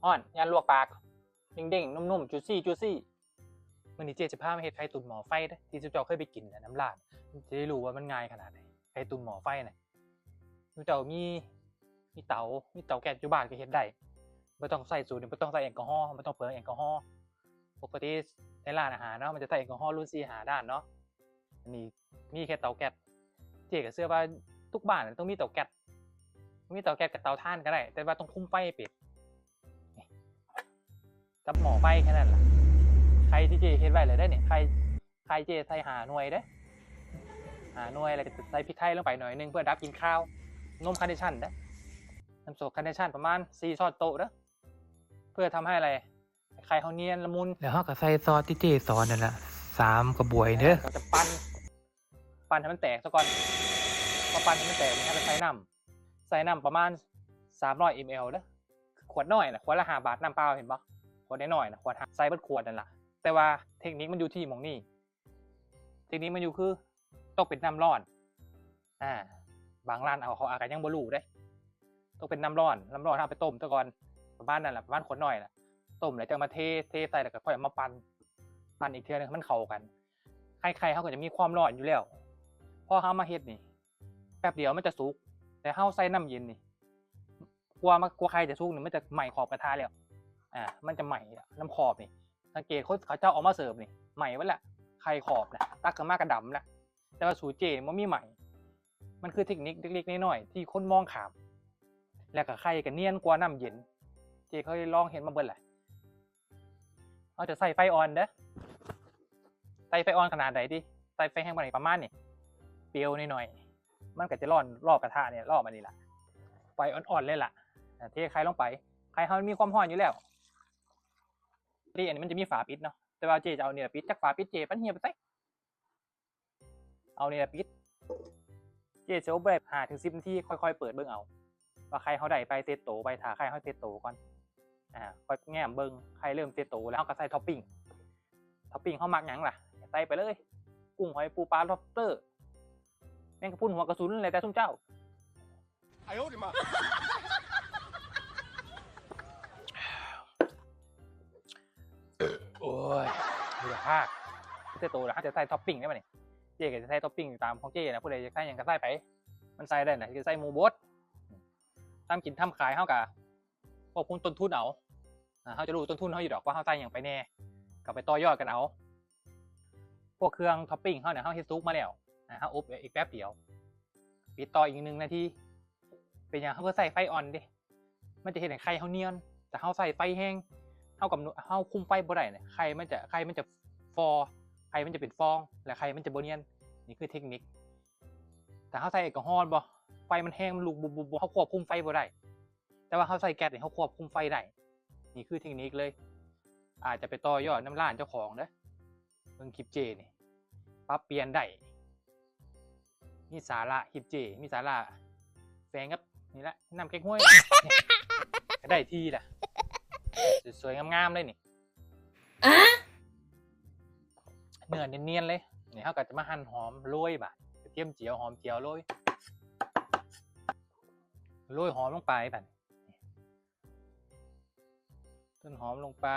อ่อนยันลวกปากเด้งๆนุ่มๆจุซี่มื้อนี้เจ๊จะพามาเฮ็ดไข่ตุ๋นหม้อไฟเด้อที่เจ้าเคยไปกินน้ำร้านจะได้รู้ว่ามันง่ายขนาดไหนไข่ตุ๋นหม้อไฟน่ะเจ้ามีเตาแก๊สอยู่บ้านก็เฮ็ดได้บ่ต้องใส่สูตรบ่ต้องใส่แอลกอฮอล์บ่ต้องเปลืองแอลกอฮอล์ปกติในร้านอาหารเนาะมันจะใส่แอลกอฮอล์รุ่น4-5ด้านเนาะอันนี้มีแค่เตาแก๊สเจ๊ก็เชื่อว่าทุกบ้านต้องมีเตาแก๊สกับเตาถ่านก็ได้แต่ว่าต้องคุมไฟให้เป็นกับหม้อไฟแค่นั้นล่ะไข่ที่เจ๊เฮ็ดไว้เลยได้เนี่ยไข่เจ๊ใส่5หน่วยเด้อ5หน่วยแล้วก็ใส่พริกไทยลงไปหน่อยนึงเพื่อดับกลิ่นคาวนมคาร์เนชั่นเด้อน้ำโซคาร์เนชั่นประมาณ4ช้อนโต๊ะเด้อเพื่อทำให้อะไรไข่เขาเนียนละมุนแล้วเราก็ใส่ซอสที่เจ๊สอนนั่นแหละ3กระบวยเด้อเราจะปั้นให้มันแตกซะก่อนพอปั้นให้มันแตกมันจะใส่น้ำประมาณ300 ml เด้อขวดน้อยนะขวดละ5 บาทน้ำเปล่าเห็นปะขวดน้อยนะขวดใส่เบิดขวดนั่นแหละแต่ว่าเทคนิคมันอยู่ที่หม่องนี้เทคนิคมันอยู่คือต้องเป็นน้ำร้อนบางร้านเขาอาจจะยังบ่รู้เด้ต้องเป็นน้ำร้อนเอาไปต้มซะก่อนประมาณนั้นแหละประมาณขวดน้อยแหละต้มแล้วจะมาเทใส่แล้วก็ค่อยเอามาปั่นอีกเทื่อนึงให้มันเข้ากันไข่เขาก็จะมีความร้อนอยู่แล้วพอเขามาเฮ็ดนี่แป๊บเดียวมันจะสุกแต่เขาใส่น้ำเย็นนี่กลัวไข่จะสุกนี่มันจะไหม้ขอบกระทะแล้วมันจะไหม้น้ำขอบนี่สังเกตเขาเจ้าออกมาเสิร์ฟนี่ไหม้ไว้ละไข่ขอบนะตักขึ้นมากระดำละแต่ว่าสูตรเจมันมีไหม้มันคือเทคนิคเล็กๆน้อยๆที่คนมองข้ามแล้วก็ไข่ก็เนียนกว่าน้ำเย็นเจเคยลองเห็นมาเบิ่งแหละเราจะใส่ไฟอ่อนเด้อใส่ไฟอ่อนขนาดไหนดิใส่ไฟแห้งประมาณนี่เปรี้ยวหน่อยๆมันก็จะร้อนรอบกระทะเนี่ยรอบอันนี้แหละไฟอ่อนๆเลยล่ะเทไข่ลงไปไข่เขามีความร้อนอยู่แล้วที่อันนี้มันจะมีฝาปิดเนาะแต่ว่าเจจะเอาเนี่ยปิดจากฝาปิดเจปั้นเหียไปใส่เอาเนี่ยปิดเจเซลแบบ5-10 นาทีค่อยๆเปิดเบิ่งเอาว่าไข่เขาได้ไปเซตโตไปถ่าไข่เขาเซตโตก่อนค่อยแง้มเบิ่งไข่เริ่มเซตโตแล้วเขาก็ใส่ท็อปปิ้งเขามักหยังล่ะใส่ไปเลยกุ้งหอยปูปลาล็อบสเตอร์แมงกะพรุนหัวกระสุนอะไรแต่ทุ่มเจ้าไอ้โอ้ดิมาโอ้ยดูภาพเซตโตแล้วเขาจะใส่ท็อปปิ้งได้ไหมเนี่ยเจ๊ก็จะใส่ท็อปปิ้งตามของเจ๊นะผู้ใดจะใส่ยังก็ใส่ไปมันใส่ได้นะจะใส่หมูบดทำกินทำขายเขากะควบคุมต้นทุนเอาเขาจะรู้ต้นทุนเขาอยู่ดอกว่าเขาใส่อย่างไปแน่กับไปต่อยอดกันเอาพวกเครื่องท็อปปิ้งเขาเนี่ยเขาเฮ็ดซุปมาแล้วเขาอบอีกแป๊บเดียวปิดต่ออีก1 นาทีเป็นอย่างเขาเพื่อใส่ไฟอ่อนดิมันจะเห็นไข่เขาเนียนแต่เขาใส่ไฟแห้งเขาคุมไฟบ่ได้เนี่ยไข่มันจะฟอไข่มันจะเป็นฟองและไข่มันจะบ่เนียนนี่คือเทคนิคแต่เขาใส่แอลกอฮอล์บ่ไฟมันแห้งมันลุกบุบเขาควบคุมไฟบ่ได้แต่ว่าเขาใส่แก๊สเนี่ยเขาควบคุมไฟได้นี่คือเทคนิคเลยอาจจะไปต่อยอดน้ำร้านเจ้าของนะเบิ่งคลิปเจนี่ปรับเปลี่ยนได้มีสาระคลิปเจมีสาระแฝงกับนี่แหละน้ำแกงห้วยก็ได้ทีแหละสวยๆงามๆเลยนี่เนื้อเนียนๆเลยนี่เขาก็จะมาหั่นหอมโรยบ่ะเทียมเจียวหอมเจียวโรยหอมลงไปแบบต้นหอมลงไป